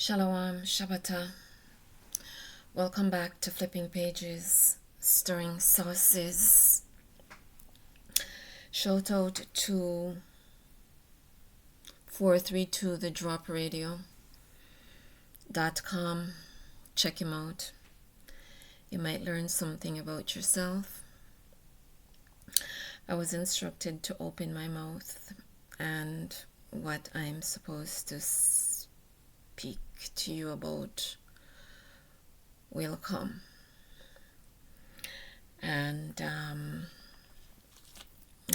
Shalom, Shabbatah. Welcome back to Flipping Pages, Stirring Sauces. Shout out to 432 The Drop Radio.com. Check him out. You might learn something about yourself. I was instructed to open my mouth and what I'm supposed to speak to you about will come. And I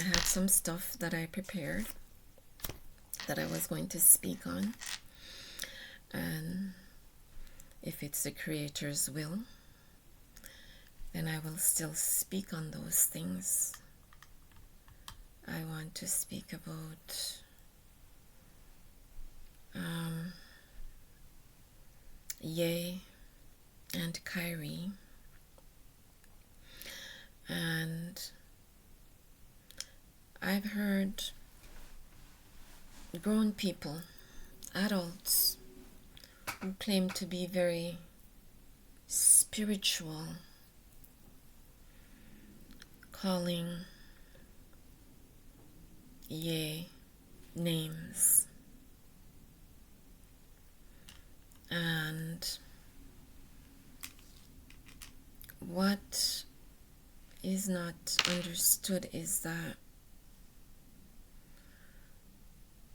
had some stuff that I prepared that I was going to speak on. And if it's the Creator's will, then I will still speak on those things. I want to speak about Ye and Kyrie, and I've heard grown people, adults, who claim to be very spiritual, calling Ye names. And what is not understood is that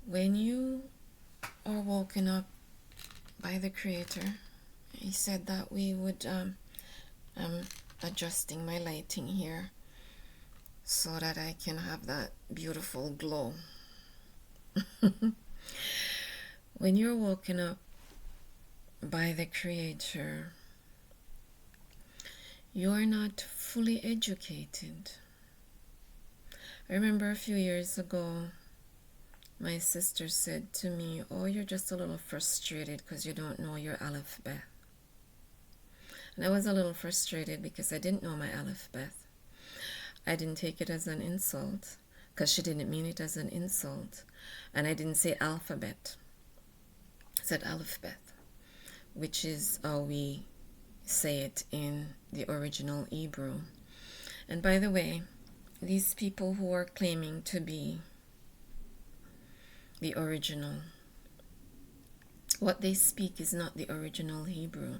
when you are woken up by the Creator, he said that we would, I'm adjusting my lighting here so that I can have that beautiful glow. When you're woken up by the Creator, you are not fully educated. I remember a few years ago, my sister said to me, "Oh, you're just a little frustrated because you don't know your alphabet." And I was a little frustrated because I didn't know my alphabet. I didn't take it as an insult because she didn't mean it as an insult. And I didn't say alphabet. I said alphabet, which is how we say it in the original Hebrew. And by the way, these people who are claiming to be the original, what they speak is not the original Hebrew.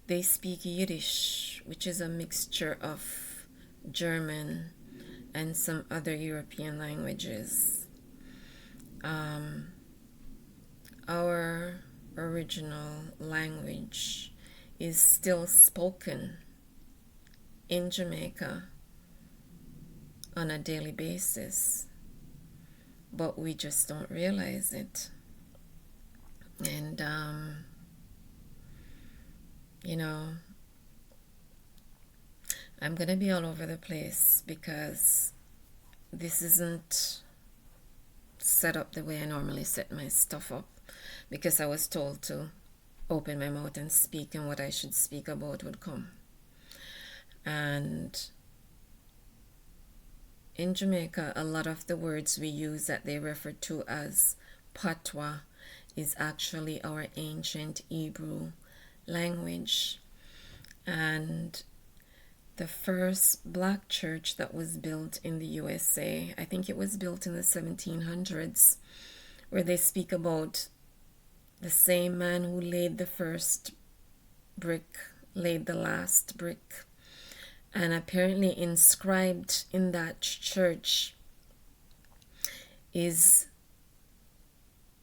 They speak Yiddish, which is a mixture of German and some other European languages. Our original language is still spoken in Jamaica on a daily basis, but we just don't realize it. And I'm gonna be all over the place because this isn't set up the way I normally set my stuff up, because I was told to open my mouth and speak, and what I should speak about would come. And in Jamaica, a lot of the words we use that they refer to as patois is actually our ancient Hebrew language. And the first black church that was built in the USA, I think it was built in the 1700s, where they speak about the same man who laid the first brick, laid the last brick. And apparently inscribed in that church is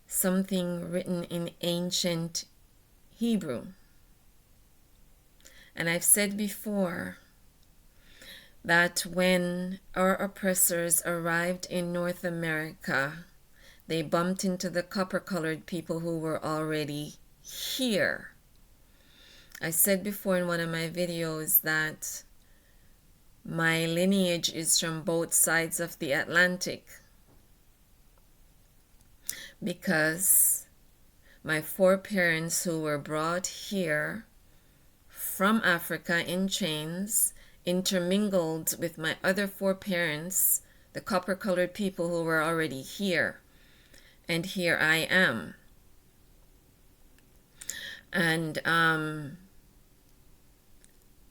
something written in ancient Hebrew. And I've said before that when our oppressors arrived in North America, they bumped into the copper-colored people who were already here. I said before in one of my videos that my lineage is from both sides of the Atlantic, because my foreparents who were brought here from Africa in chains intermingled with my other foreparents, the copper-colored people who were already here. And here I am. And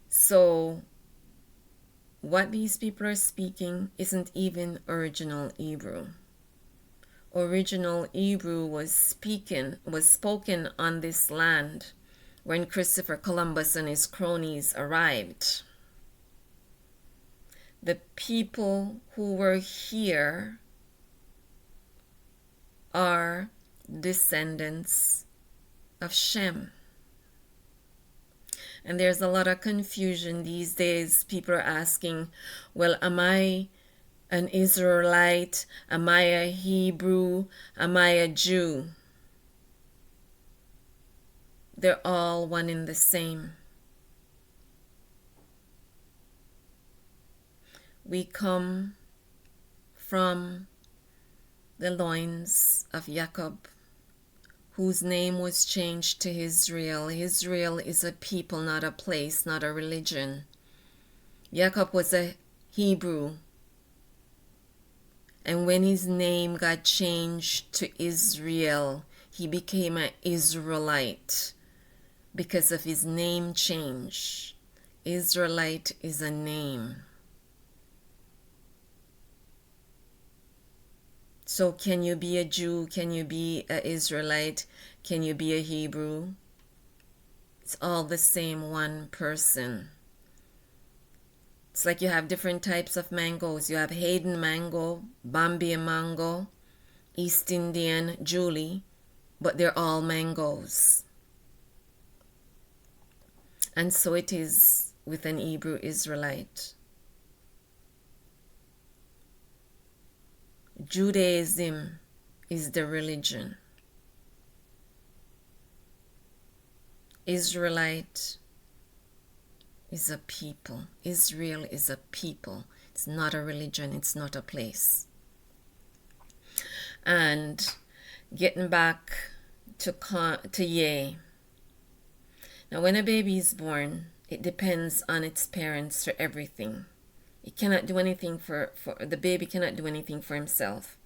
so what these people are speaking isn't even original Hebrew. Original Hebrew was spoken on this land when Christopher Columbus and his cronies arrived. The people who were here are descendants of Shem. And there's a lot of confusion these days. People are asking, well, am I an Israelite? Am I a Hebrew? Am I a Jew? They're all one and the same. We come from the loins of Jacob, whose name was changed to Israel. Israel is a people, not a place, not a religion. Jacob was a Hebrew. And when his name got changed to Israel, he became an Israelite because of his name change. Israelite is a name. So can you be a Jew? Can you be an Israelite? Can you be a Hebrew? It's all the same one person. It's like you have different types of mangoes. You have Hayden mango, Bombay mango, East Indian, Julie, but they're all mangoes. And so it is with an Hebrew Israelite. Judaism is the religion. Israelite is a people. Israel is a people. It's not a religion. It's not a place. And getting back to Yeh. Now, when a baby is born, it depends on its parents for everything. It cannot do anything for the baby cannot do anything for himself.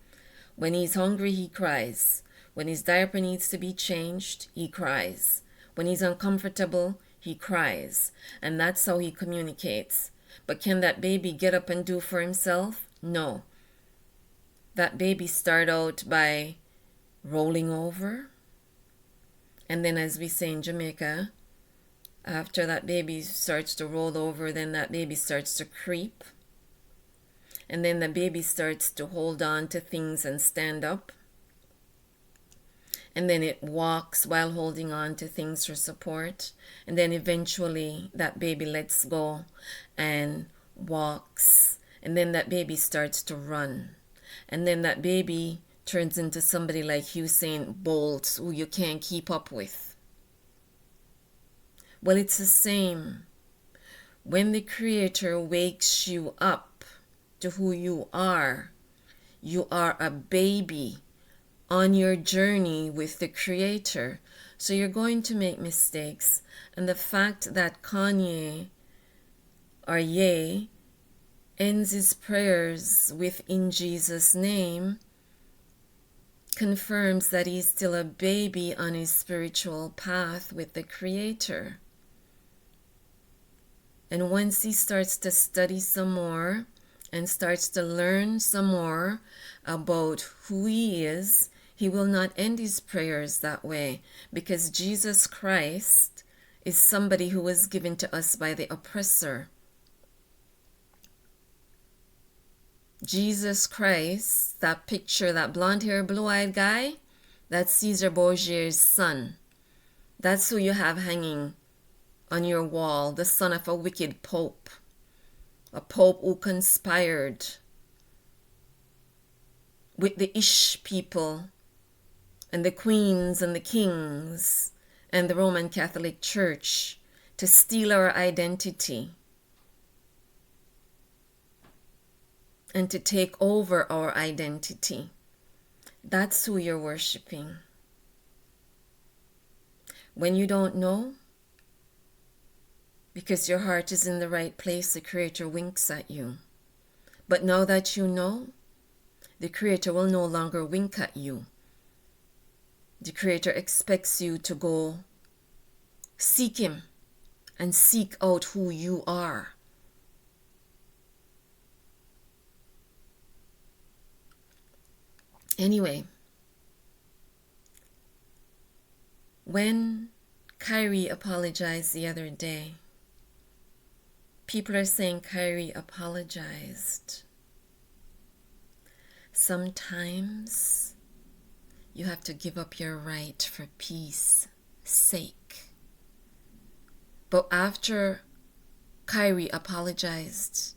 When he's hungry, he cries. When his diaper needs to be changed, he cries. When he's uncomfortable, he cries. And that's how he communicates. But can that baby get up and do for himself? No. That baby start out by rolling over. And then, as we say in Jamaica, after that baby starts to roll over, then that baby starts to creep. And then the baby starts to hold on to things and stand up. And then it walks while holding on to things for support. And then eventually that baby lets go and walks. And then that baby starts to run. And then that baby turns into somebody like Usain Bolt, who you can't keep up with. Well, it's the same. When the Creator wakes you up to who you are a baby on your journey with the Creator. So you're going to make mistakes. And the fact that Kanye or Ye ends his prayers with "in Jesus' name" confirms that he's still a baby on his spiritual path with the Creator. And once he starts to study some more and starts to learn some more about who he is, he will not end his prayers that way, because Jesus Christ is somebody who was given to us by the oppressor. Jesus Christ, that picture, that blonde-haired, blue-eyed guy, that's Caesar Borgia's son. That's who you have hanging on your wall, the son of a wicked pope. A pope who conspired with the Ish people and the queens and the kings and the Roman Catholic Church to steal our identity and to take over our identity. That's who you're worshiping. When you don't know, because your heart is in the right place, the Creator winks at you. But now that you know, the Creator will no longer wink at you. The Creator expects you to go Seek him and seek out who you are. Anyway, when Kyrie apologized the other day, people are saying Kyrie apologized. Sometimes you have to give up your right for peace sake. But after Kyrie apologized,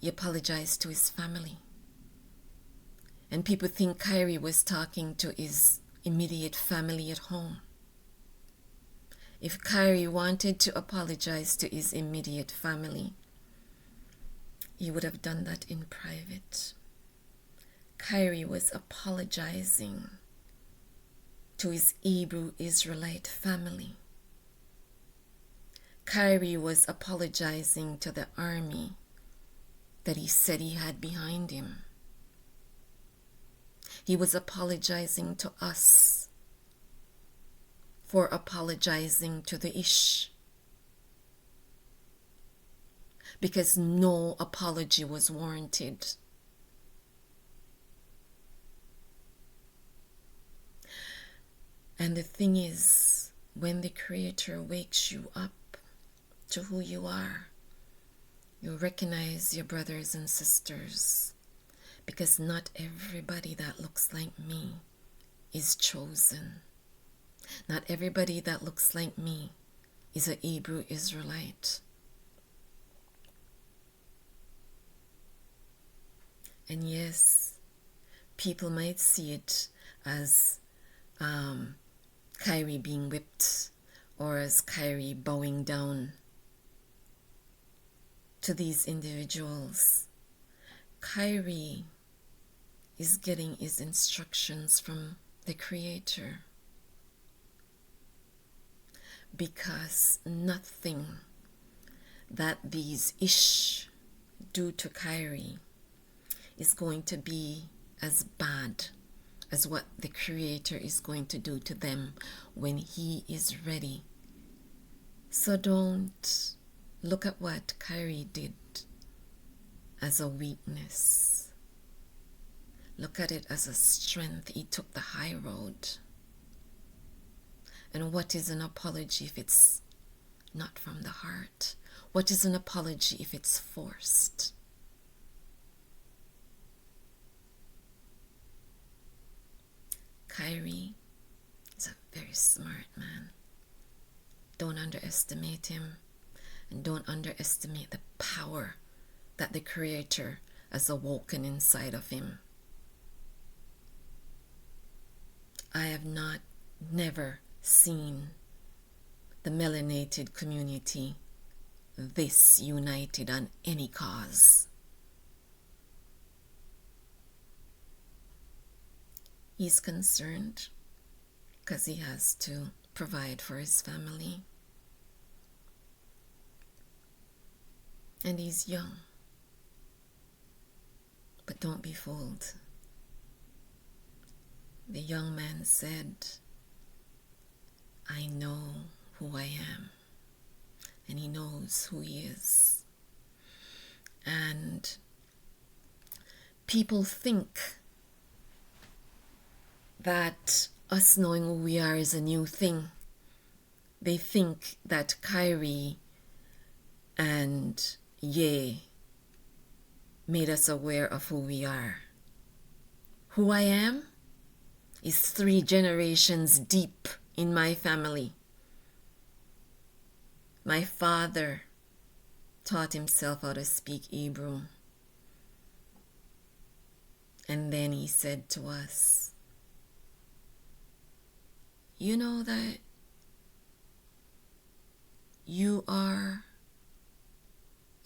he apologized to his family. And people think Kyrie was talking to his immediate family at home. If Kyrie wanted to apologize to his immediate family, he would have done that in private. Kyrie was apologizing to his Hebrew Israelite family. Kyrie was apologizing to the army that he said he had behind him. He was apologizing to us for apologizing to the Ish, because no apology was warranted. And the thing is, when the Creator wakes you up to who you are, you recognize your brothers and sisters, because not everybody that looks like me is chosen. Not everybody that looks like me is a Hebrew Israelite. And yes, people might see it as Kyrie being whipped, or as Kyrie bowing down to these individuals. Kyrie is getting his instructions from the Creator, because nothing that these Ish do to Kyrie is going to be as bad as what the Creator is going to do to them when he is ready. So don't look at what Kyrie did as a weakness. Look at it as a strength. He took the high road. And what is an apology if it's not from the heart? What is an apology if it's forced? Kyrie is a very smart man. Don't underestimate him, and don't underestimate the power that the Creator has awoken inside of him. I have never seen the melanated community this united on any cause. He's concerned because he has to provide for his family. And he's young. But don't be fooled. The young man said, I know who I am. And he knows who he is. And people think that us knowing who we are is a new thing. They think that Kyrie and Ye made us aware of who we are. Who I am is 3 generations deep in my family. My father taught himself how to speak Hebrew. And then he said to us, you know that you are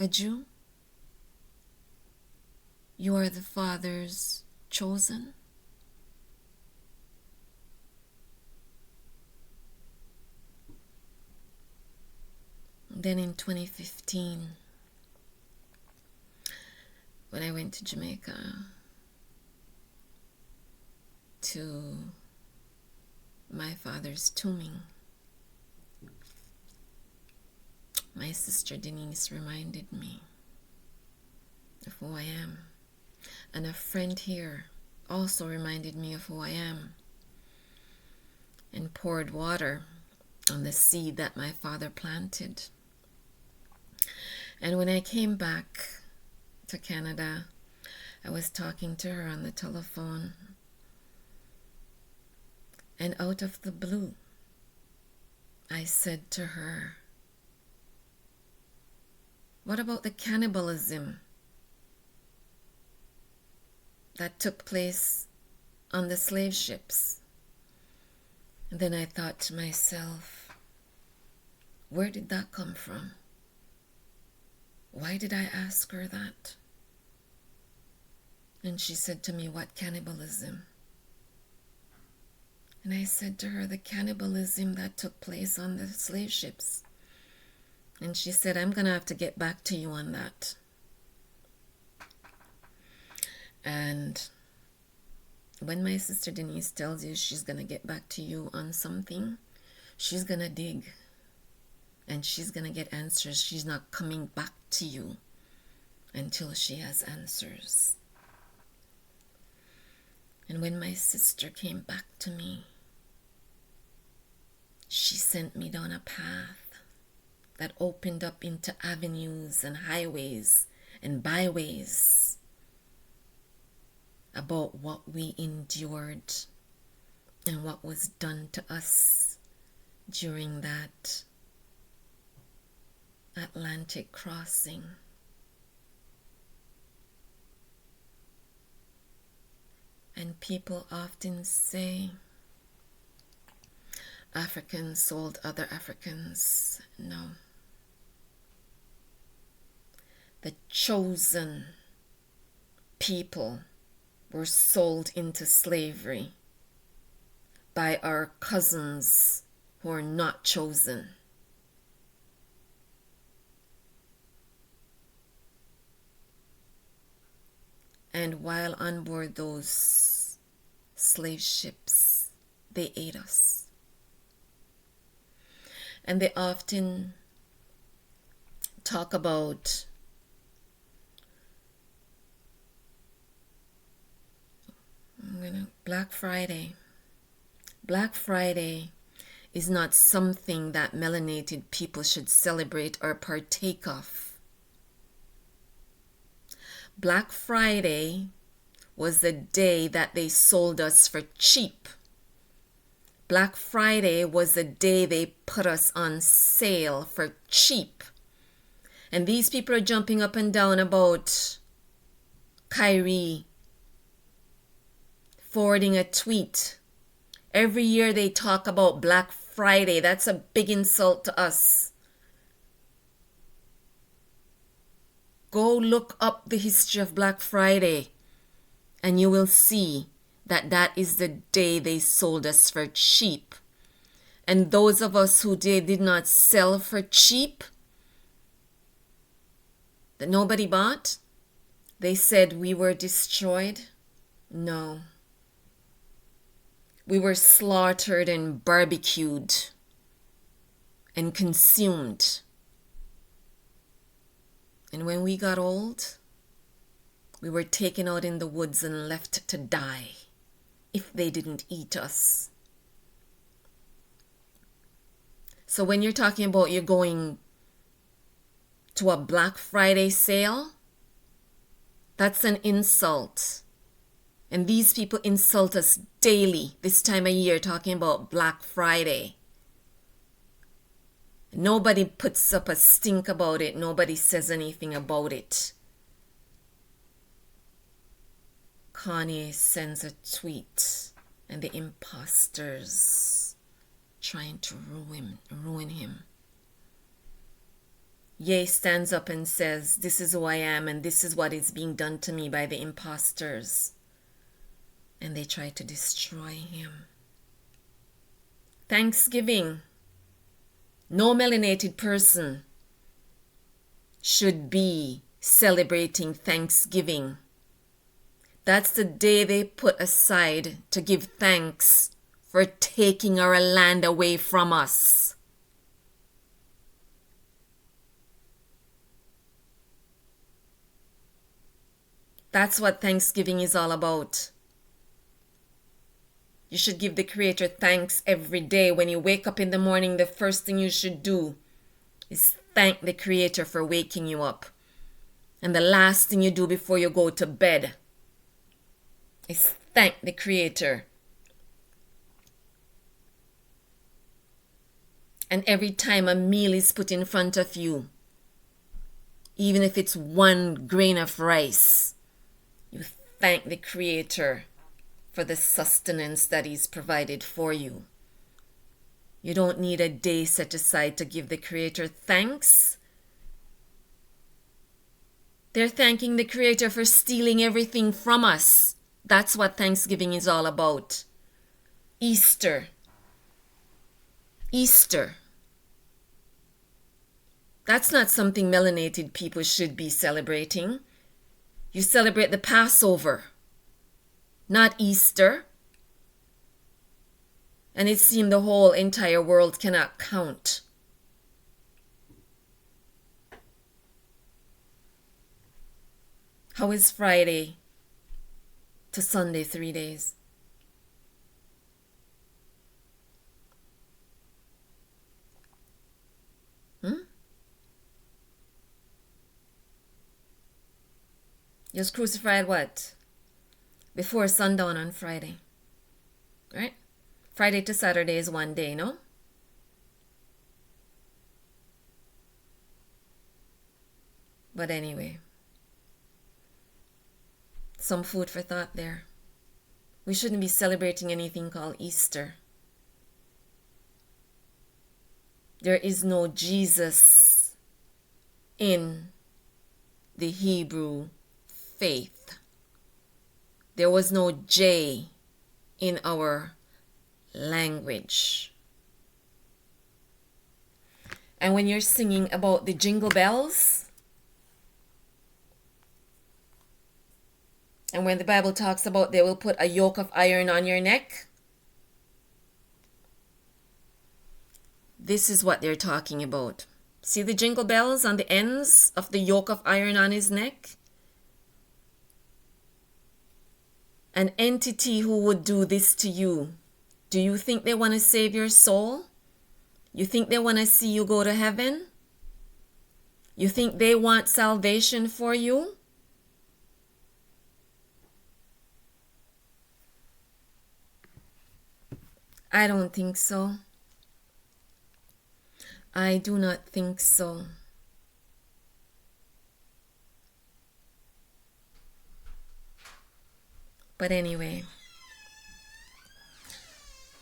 a Jew? You are the Father's chosen? Then in 2015, when I went to Jamaica to my father's tombing, my sister Denise reminded me of who I am. And a friend here also reminded me of who I am and poured water on the seed that my father planted. And when I came back to Canada, I was talking to her on the telephone, and out of the blue, I said to her, what about the cannibalism that took place on the slave ships? And then I thought to myself, where did that come from? Why did I ask her that? And she said to me, what cannibalism? And I said to her, the cannibalism that took place on the slave ships. And she said, I'm going to have to get back to you on that. And when my sister Denise tells you she's going to get back to you on something, she's going to dig. And she's going to get answers. She's not coming back to you until she has answers. And when my sister came back to me, she sent me down a path that opened up into avenues and highways and byways about what we endured and what was done to us during that Atlantic crossing. And people often say Africans sold other Africans. No. The chosen people were sold into slavery by our cousins who are not chosen. And while on board those slave ships, they ate us. And they often talk about Black Friday. Black Friday is not something that melanated people should celebrate or partake of. Black Friday was the day that they sold us for cheap. Black Friday was the day they put us on sale for cheap. And these people are jumping up and down about Kyrie forwarding a tweet. Every year they talk about Black Friday. That's a big insult to us. Go look up the history of Black Friday and you will see that that is the day they sold us for cheap. And those of us who did not sell for cheap, that nobody bought, they said we were destroyed. No. We were slaughtered and barbecued and consumed. And when we got old, we were taken out in the woods and left to die if they didn't eat us. So when you're talking about you're going to a Black Friday sale, that's an insult. And these people insult us daily this time of year talking about Black Friday. Nobody puts up a stink about it. Nobody says anything about it. Kanye sends a tweet and the imposters trying to ruin him. Ye stands up and says, this is who I am and this is what is being done to me by the imposters. And they try to destroy him. Thanksgiving. No melanated person should be celebrating Thanksgiving. That's the day they put aside to give thanks for taking our land away from us. That's what Thanksgiving is all about. You should give the Creator thanks every day. When you wake up in the morning, the first thing you should do is thank the Creator for waking you up. And the last thing you do before you go to bed is thank the Creator. And every time a meal is put in front of you, even if it's one grain of rice, you thank the Creator for the sustenance that He's provided for you. You don't need a day set aside to give the Creator thanks. They're thanking the Creator for stealing everything from us. That's what Thanksgiving is all about. Easter. That's not something melanated people should be celebrating. You celebrate the Passover, not Easter. And it seemed the whole entire world cannot count. How is Friday to Sunday 3 days? He was crucified what? Before sundown on Friday. Right? Friday to Saturday is 1 day, no? But anyway, some food for thought there. We shouldn't be celebrating anything called Easter. There is no Jesus in the Hebrew faith. There was no J in our language. And when you're singing about the jingle bells, and when the Bible talks about they will put a yoke of iron on your neck, this is what they're talking about. See the jingle bells on the ends of the yoke of iron on his neck? An entity who would do this to you, do you think they want to save your soul? You think they want to see you go to heaven? You think they want salvation for you? I don't think so. I do not think so. But anyway,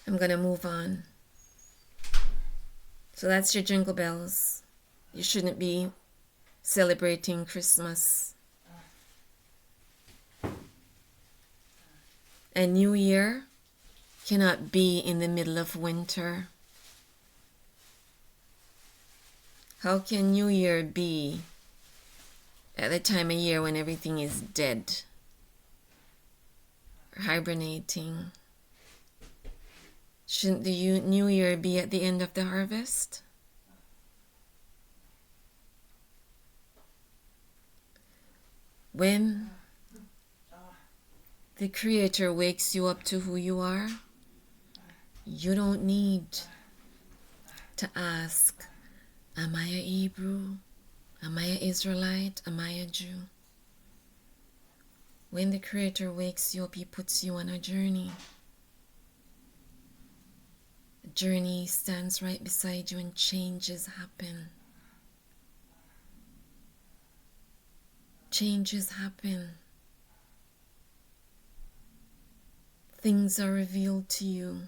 I'm going to move on. So that's your jingle bells. You shouldn't be celebrating Christmas. And New Year cannot be in the middle of winter. How can New Year be at the time of year when everything is dead? Hibernating. Shouldn't the New Year be at the end of the harvest? When the Creator wakes you up to who you are, you don't need to ask, am I a Hebrew? Am I an Israelite? Am I a Jew? When the Creator wakes you up, He puts you on a journey. The journey stands right beside you and changes happen. Changes happen. Things are revealed to you.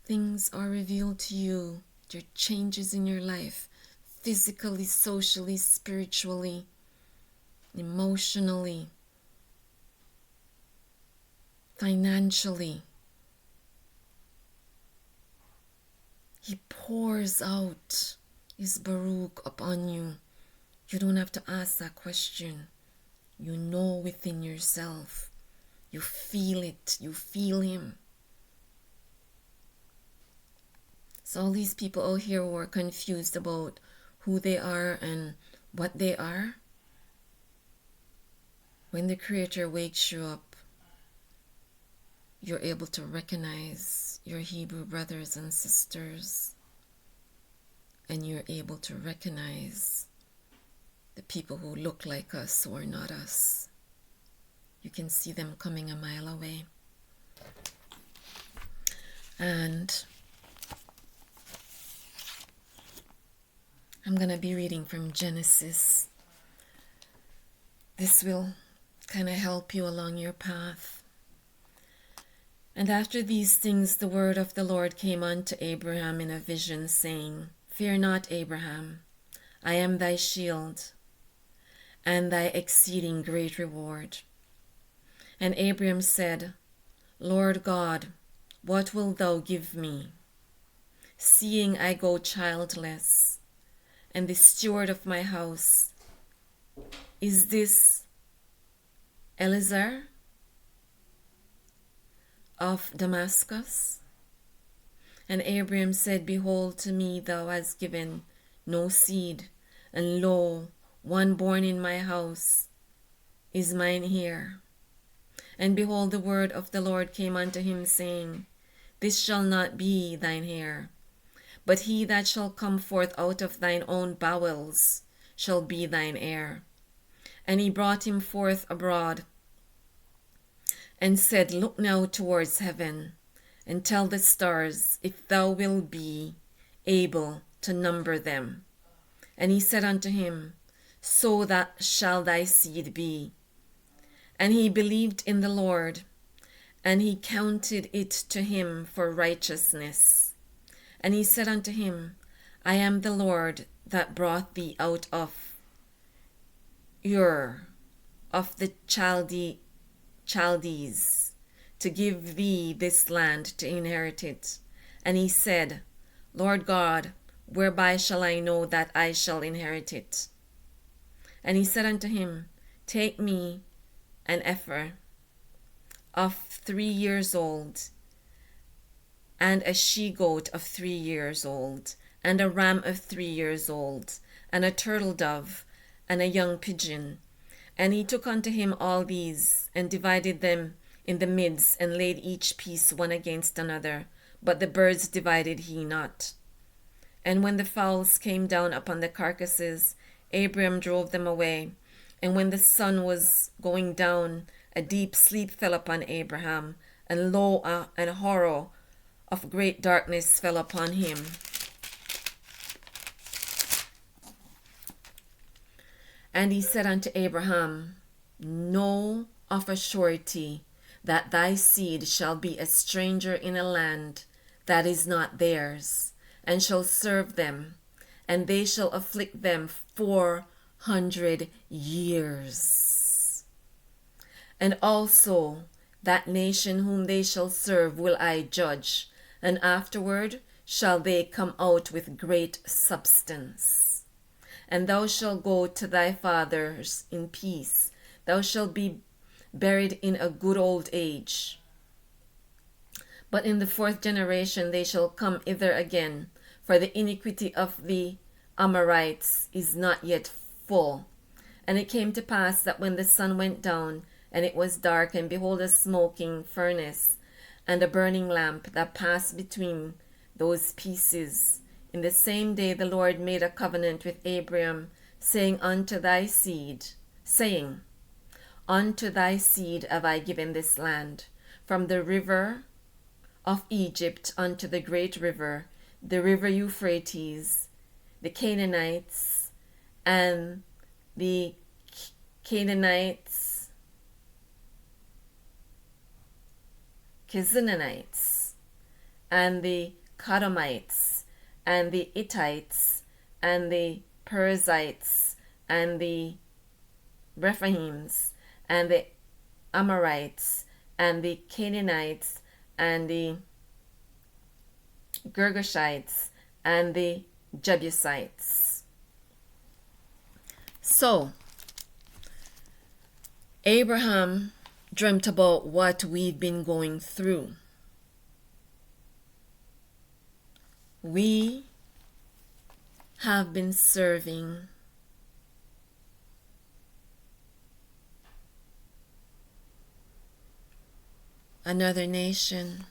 Things are revealed to you. There are changes in your life. Physically, socially, spiritually, emotionally, financially. He pours out His Baruch upon you. You don't have to ask that question. You know within yourself. You feel it. You feel Him. So all these people out here who are confused about who they are and what they are, when the Creator wakes you up, you're able to recognize your Hebrew brothers and sisters, and you're able to recognize the people who look like us who are not us. You can see them coming a mile away. And I'm going to be reading from Genesis. This will kind of help you along your path. And after these things, the word of the Lord came unto Abraham in a vision, saying, Fear not, Abraham, I am thy shield, and thy exceeding great reward. And Abraham said, Lord God, what wilt thou give me, seeing I go childless, and the steward of my house is this Eliezer of Damascus? And Abraham said, Behold, to me thou hast given no seed, and lo, one born in my house is mine heir. And behold, the word of the Lord came unto him, saying, This shall not be thine heir, but he that shall come forth out of thine own bowels shall be thine heir. And he brought him forth abroad, and said, Look now towards heaven, and tell the stars, if thou wilt be able to number them. And he said unto him, So that shall thy seed be. And he believed in the Lord, and he counted it to him for righteousness. And he said unto him, I am the Lord that brought thee out of Ur of the Chaldees, to give thee this land to inherit it. And he said, Lord God, whereby shall I know that I shall inherit it? And he said unto him, Take me an heifer of 3 years old, and a she-goat of 3 years old, and a ram of 3 years old, and a turtle dove, and a young pigeon. And he took unto him all these, and divided them in the midst, and laid each piece one against another. But the birds divided he not. And when the fowls came down upon the carcasses, Abraham drove them away. And when the sun was going down, a deep sleep fell upon Abraham, and lo, an horror of great darkness fell upon him. And he said unto Abraham, Know of a surety that thy seed shall be a stranger in a land that is not theirs, and shall serve them, and they shall afflict them 400 years. And also that nation whom they shall serve will I judge, and afterward shall they come out with great substance. And thou shalt go to thy fathers in peace. Thou shalt be buried in a good old age. But in the 4th generation they shall come hither again, for the iniquity of the Amorites is not yet full. And it came to pass that when the sun went down, and it was dark, and behold, a smoking furnace, and a burning lamp that passed between those pieces. In the same day the Lord made a covenant with Abraham, saying, Unto thy seed have I given this land, from the river of Egypt unto the great river, the river Euphrates, the Canaanites, and the Canaanites, Kizanites, and the Kadamites, and the Hittites, and the Perizzites, and the Rephaims, and the Amorites, and the Canaanites, and the Girgashites, and the Jebusites. So, Abraham dreamt about what we've been going through. We have been serving another nation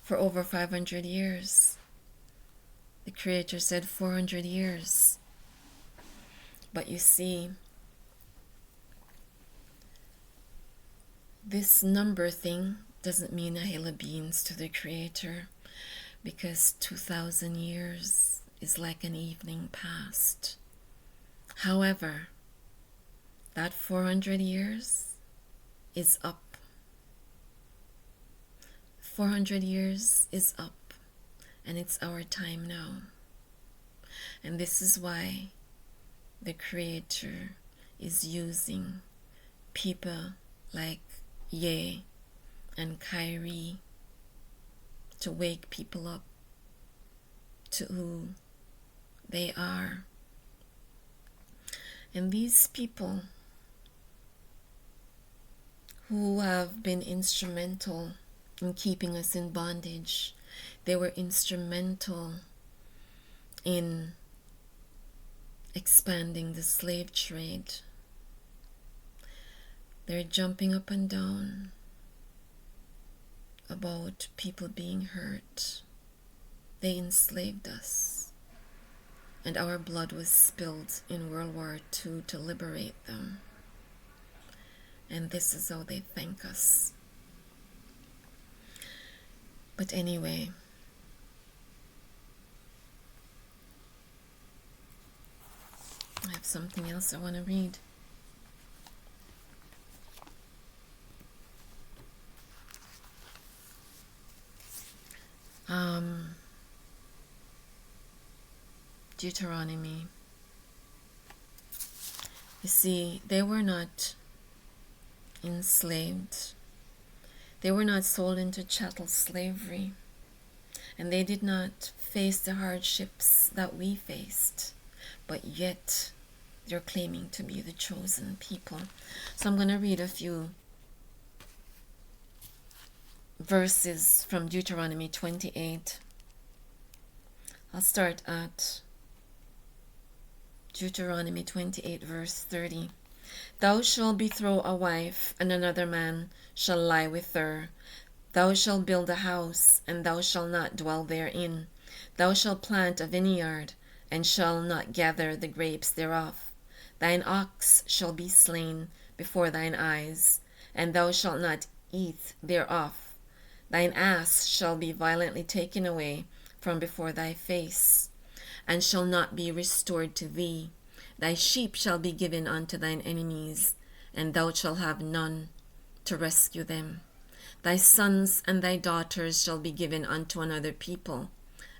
for over 500 years. The Creator said 400 years. But you see, this number thing doesn't mean a hill of beans to the Creator, because 2,000 years is like an evening past. However, that 400 years is up. 400 years is up, and it's our time now. And this is why the Creator is using people like Ye and Kyrie to wake people up to who they are. And these people who have been instrumental in keeping us in bondage, they were instrumental in expanding the slave trade. They're jumping up and down about people being hurt. They enslaved us, and our blood was spilled in World War II to liberate them. And this is how they thank us. But anyway, I have something else I want to read. Deuteronomy. You see, they were not enslaved. They were not sold into chattel slavery. And they did not face the hardships that we faced. But yet, they're claiming to be the chosen people. So I'm going to read a few verses from Deuteronomy 28. I'll start at Deuteronomy 28 verse 30. Thou shalt betroth a wife, and another man shall lie with her. Thou shalt build a house, and thou shalt not dwell therein. Thou shalt plant a vineyard, and shalt not gather the grapes thereof. Thine ox shall be slain before thine eyes, and thou shalt not eat thereof. Thine ass shall be violently taken away from before thy face, and shall not be restored to thee. Thy sheep shall be given unto thine enemies, and thou shalt have none to rescue them. Thy sons and thy daughters shall be given unto another people,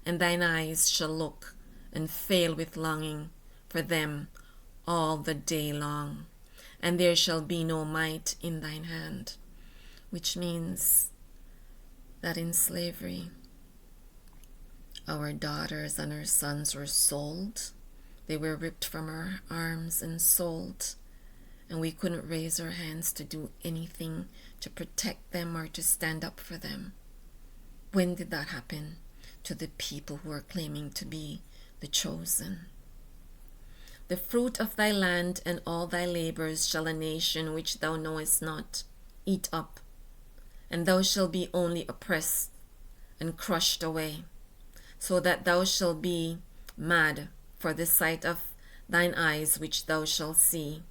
and thine eyes shall look and fail with longing for them all the day long, and there shall be no might in thine hand. Which means that in slavery, our daughters and our sons were sold. They were ripped from our arms and sold, and we couldn't raise our hands to do anything to protect them or to stand up for them. When did that happen to the people who are claiming to be the chosen? The fruit of thy land and all thy labors shall a nation which thou knowest not eat up, and thou shalt be only oppressed and crushed away, so that thou shalt be mad for the sight of thine eyes which thou shalt see.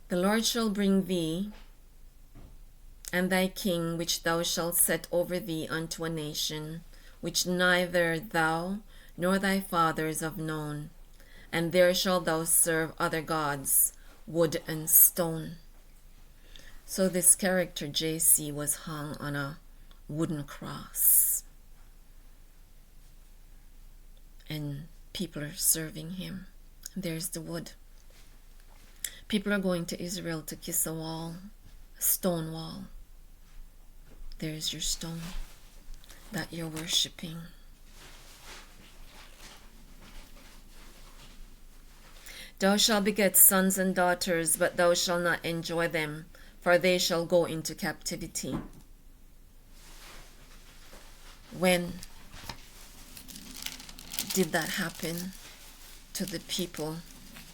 The Lord shall bring thee and thy king which thou shalt set over thee unto a nation which neither thou nor thy fathers have known, and there shalt thou serve other gods, wood and stone. So this character JC was hung on a wooden cross, and people are serving him. There's the wood. People are going to Israel to kiss a wall, a stone wall. There's your stone that you're worshiping. Thou shalt beget sons and daughters, but thou shalt not enjoy them, for they shall go into captivity. When did that happen to the people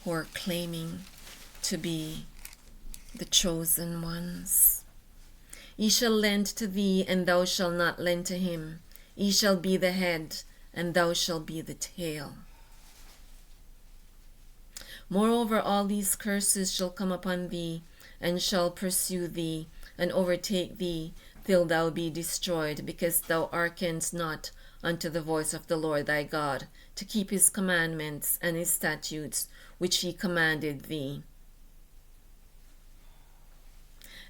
who are claiming to be the chosen ones. He shall lend to thee, and thou shalt not lend to him. He shall be the head, and thou shalt be the tail. Moreover, all these curses shall come upon thee, and shall pursue thee, and overtake thee, till thou be destroyed, because thou hearkenest not unto the voice of the Lord thy God, to keep his commandments and his statutes, which he commanded thee.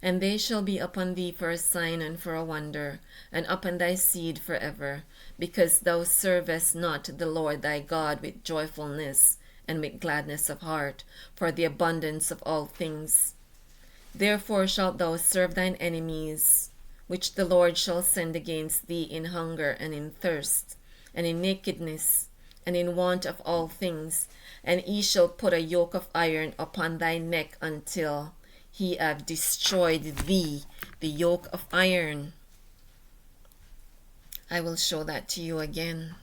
And they shall be upon thee for a sign and for a wonder, and upon thy seed forever, because thou servest not the Lord thy God with joyfulness and with gladness of heart, for the abundance of all things. Therefore shalt thou serve thine enemies, which the Lord shall send against thee in hunger and in thirst, and in nakedness, and in want of all things. And he shall put a yoke of iron upon thy neck until he have destroyed thee, the yoke of iron. I will show that to you again.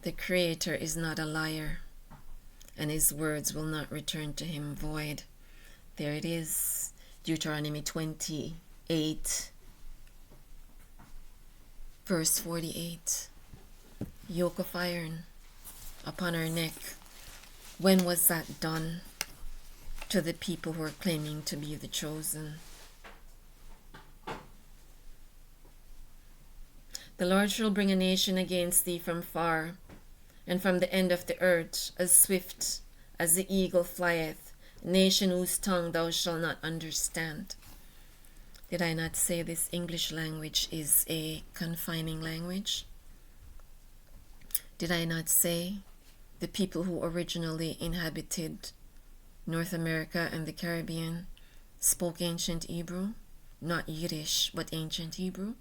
The Creator is not a liar, and his words will not return to him void. There it is, Deuteronomy 28, verse 48. Yoke of iron upon our neck. When was that done to the people who are claiming to be the chosen? The Lord shall bring a nation against thee from far, and from the end of the earth, as swift as the eagle flieth, a nation whose tongue thou shalt not understand. Did I not say this English language is a confining language? Did I not say the people who originally inhabited North America and the Caribbean spoke ancient Hebrew? Not Yiddish, but ancient Hebrew.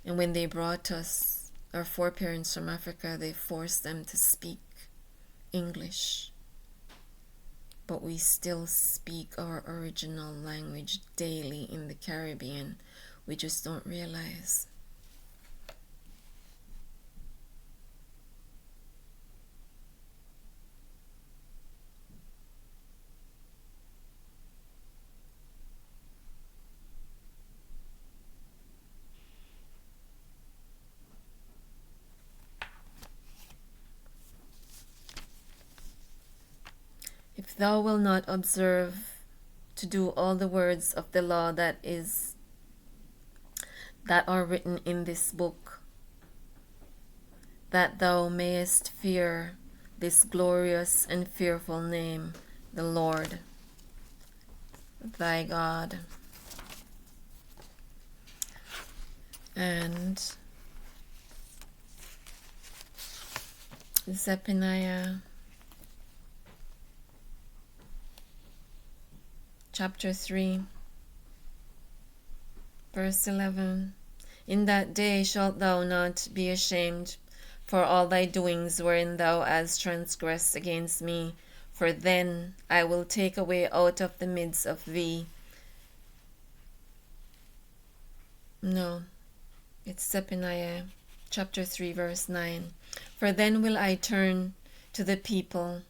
And when they brought us, our foreparents from Africa, they forced them to speak English. But we still speak our original language daily in the Caribbean. We just don't realize. If thou wilt not observe to do all the words of the law that are written in this book, that thou mayest fear this glorious and fearful name, the Lord thy God. And Zephaniah chapter 3, verse 11. In that day shalt thou not be ashamed for all thy doings wherein thou hast transgressed against me, for then I will take away out of the midst of thee. No, it's Zephaniah chapter 3, verse 9. For then will I turn to the people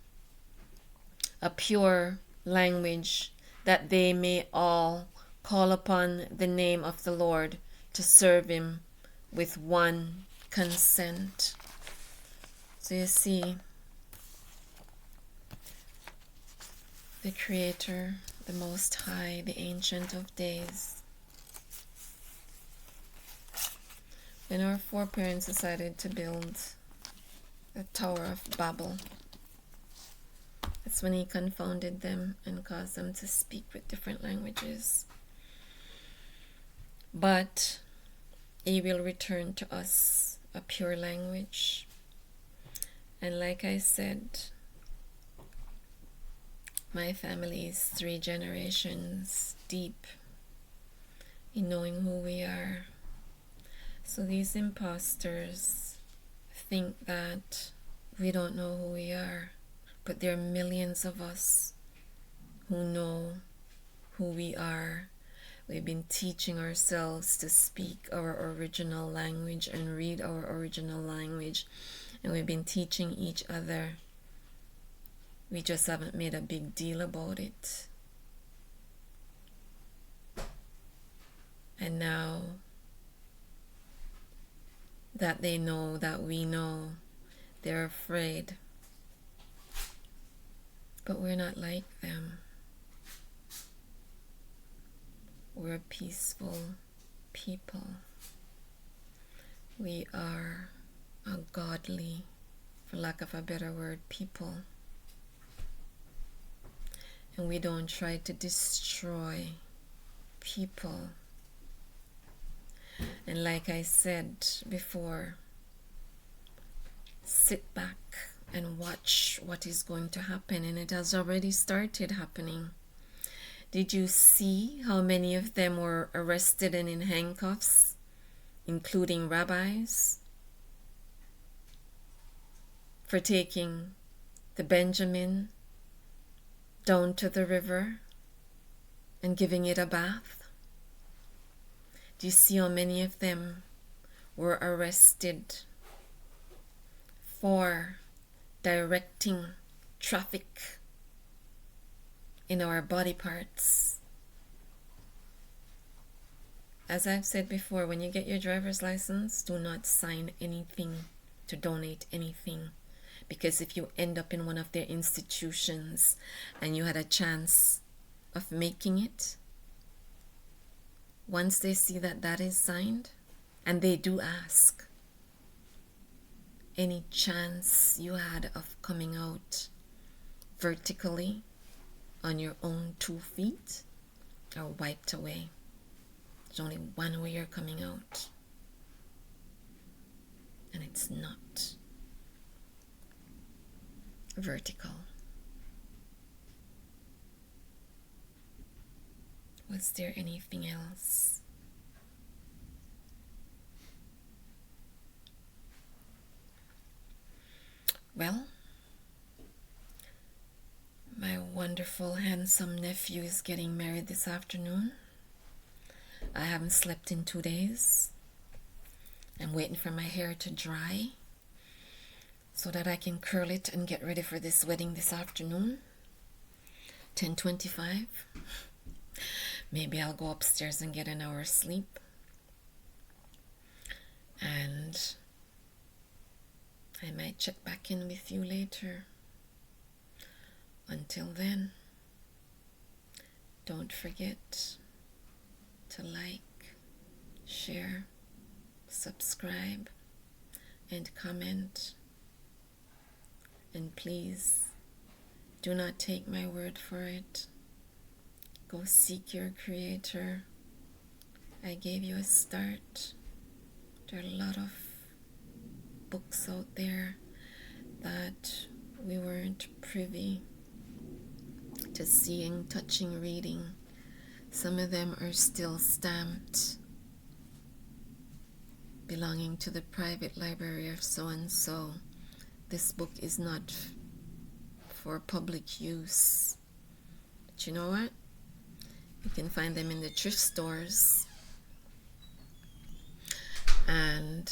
a pure language, that they may all call upon the name of the Lord to serve him with one consent. So you see, the Creator, the Most High, the Ancient of Days. When our foreparents decided to build the Tower of Babel, that's when he confounded them and caused them to speak with different languages. But he will return to us a pure language. And like I said, my family is 3 generations deep in knowing who we are. So these imposters think that we don't know who we are. But there are millions of us who know who we are. We've been teaching ourselves to speak our original language and read our original language. And we've been teaching each other. We just haven't made a big deal about it. And now that they know that we know, they're afraid. But we're not like them. We're a peaceful people. We are a godly, for lack of a better word, people. And we don't try to destroy people. And like I said before, sit back and watch what is going to happen. And it has already started happening. Did you see how many of them were arrested and in handcuffs, including rabbis, for taking the Benjamin down to the river and giving it a bath? Do you see how many of them were arrested for directing traffic in our body parts? As I've said before, when you get your driver's license, do not sign anything to donate anything. Because if you end up in one of their institutions and you had a chance of making it, once they see that that is signed, and they do ask, any chance you had of coming out vertically on your own 2 feet are wiped away. There's only one way you're coming out, and it's not vertical. Was there anything else? Well, my wonderful, handsome nephew is getting married this afternoon. I haven't slept in 2 days. I'm waiting for my hair to dry so that I can curl it and get ready for this wedding this afternoon. 10:25. Maybe I'll go upstairs and get an hour's sleep. And I might check back in with you later. Until then, don't forget to like, share, subscribe, and comment. And please, do not take my word for it. Go seek your creator. I gave you a start. There are a lot of books out there that we weren't privy to seeing, touching, reading. Some of them are still stamped, belonging to the private library of so-and-so. This book is not for public use. But you know what? You can find them in the thrift stores. And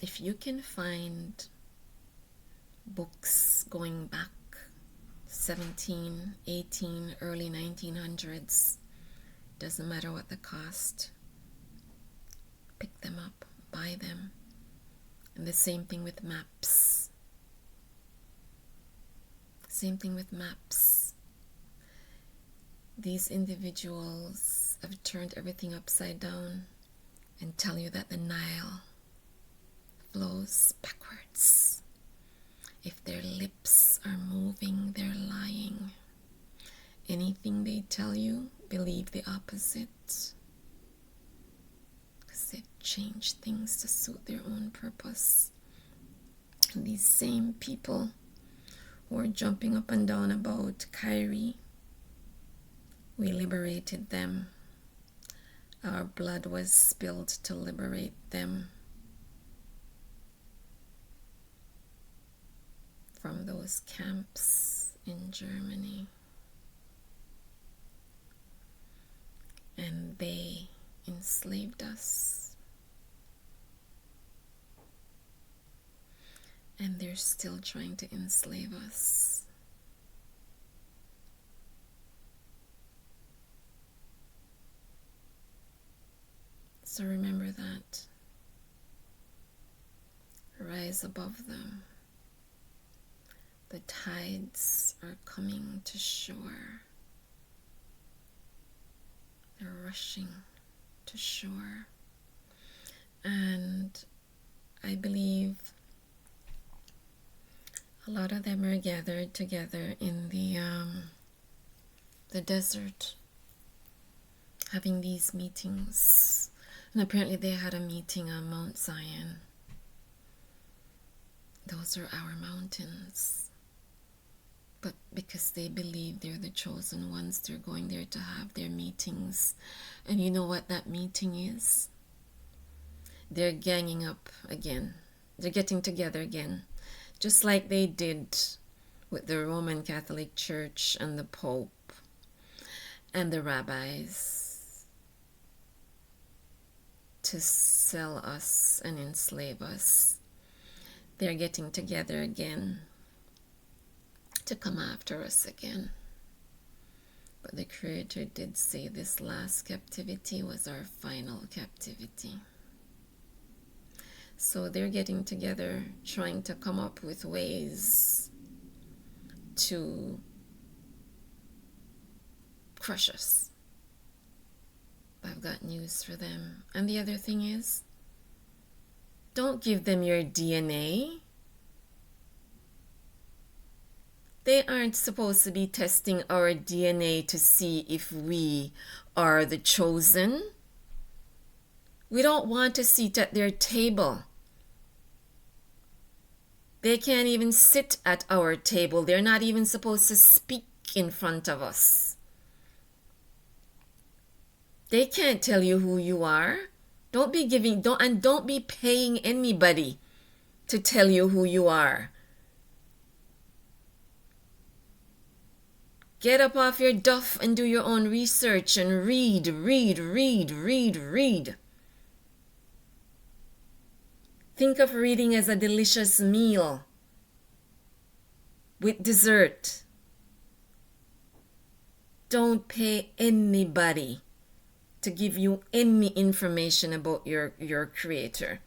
if you can find books going back 17, 18, early 1900s, doesn't matter what the cost, pick them up, buy them. And the same thing with maps. Same thing with maps. These individuals have turned everything upside down and tell you that the Nile flows backwards. If their lips are moving, they're lying. Anything they tell you, believe the opposite. Because they've changed things to suit their own purpose. And these same people who are jumping up and down about Kyrie, we liberated them. Our blood was spilled to liberate them from those camps in Germany. and they enslaved us. And they're still trying to enslave us. So remember that. Rise above them. The tides are coming to shore. They're rushing to shore. And I believe a lot of them are gathered together in the desert, having these meetings. And apparently they had a meeting on Mount Zion. Those are our mountains. But because they believe they're the chosen ones, they're going there to have their meetings. And you know what that meeting is? They're ganging up again. They're getting together again. Just like they did with the Roman Catholic Church and the Pope and the rabbis, to sell us and enslave us. They're getting together again to come after us again. But the Creator did say this last captivity was our final captivity. So they're getting together, trying to come up with ways to crush us. I've got news for them. And the other thing is, don't give them your DNA. They aren't supposed to be testing our DNA to see if we are the chosen. We don't want a seat at their table. They can't even sit at our table. They're not even supposed to speak in front of us. They can't tell you who you are. Don't be paying anybody to tell you who you are. Get up off your duff and do your own research and read. Think of reading as a delicious meal with dessert. Don't pay anybody to give you any information about your Creator.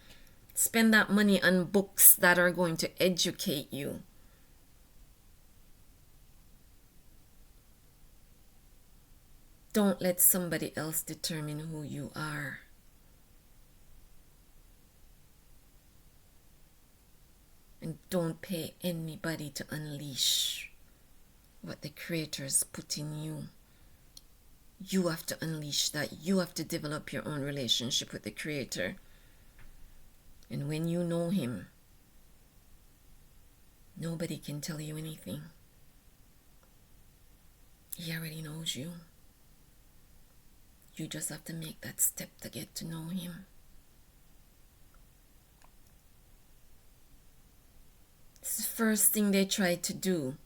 Spend that money on books that are going to educate you. Don't let somebody else determine who you are. And don't pay anybody to unleash what the Creator's put in you. You have to unleash that. You have to develop your own relationship with the Creator. And when you know Him, nobody can tell you anything. He already knows you. You just have to make that step to get to know Him. It's the first thing they try to do,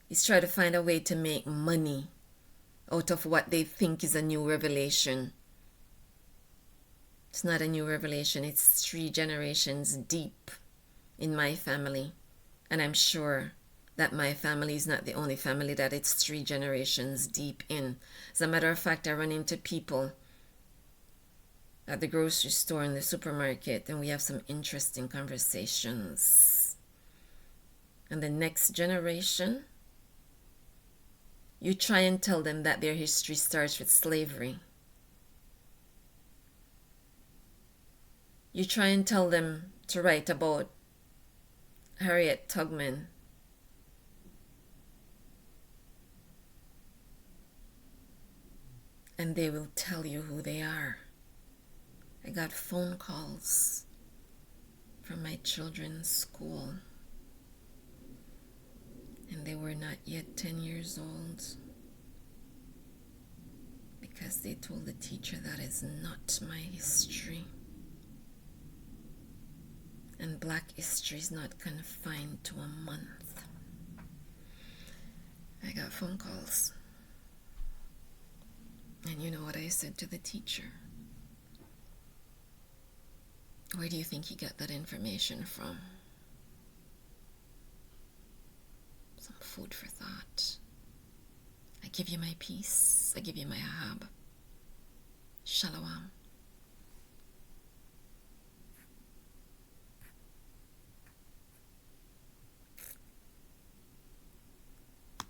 is try to find a way to make money out of what they think is a new revelation. It's not a new revelation. It's 3 generations deep in my family. And I'm sure that my family is not the only family that it's 3 generations deep in. As a matter of fact, I run into people at the grocery store and the supermarket, and we have some interesting conversations. And the next generation, you try and tell them that their history starts with slavery. You try and tell them to write about Harriet Tubman. And they will tell you who they are. I got phone calls from my children's school, and they were not yet 10 years old, because they told the teacher that is not my history. And Black history is not confined to a month. I got phone calls. And you know what I said to the teacher? Where do you think he got that information from? Some food for thought. I give you my peace. I give you my hab.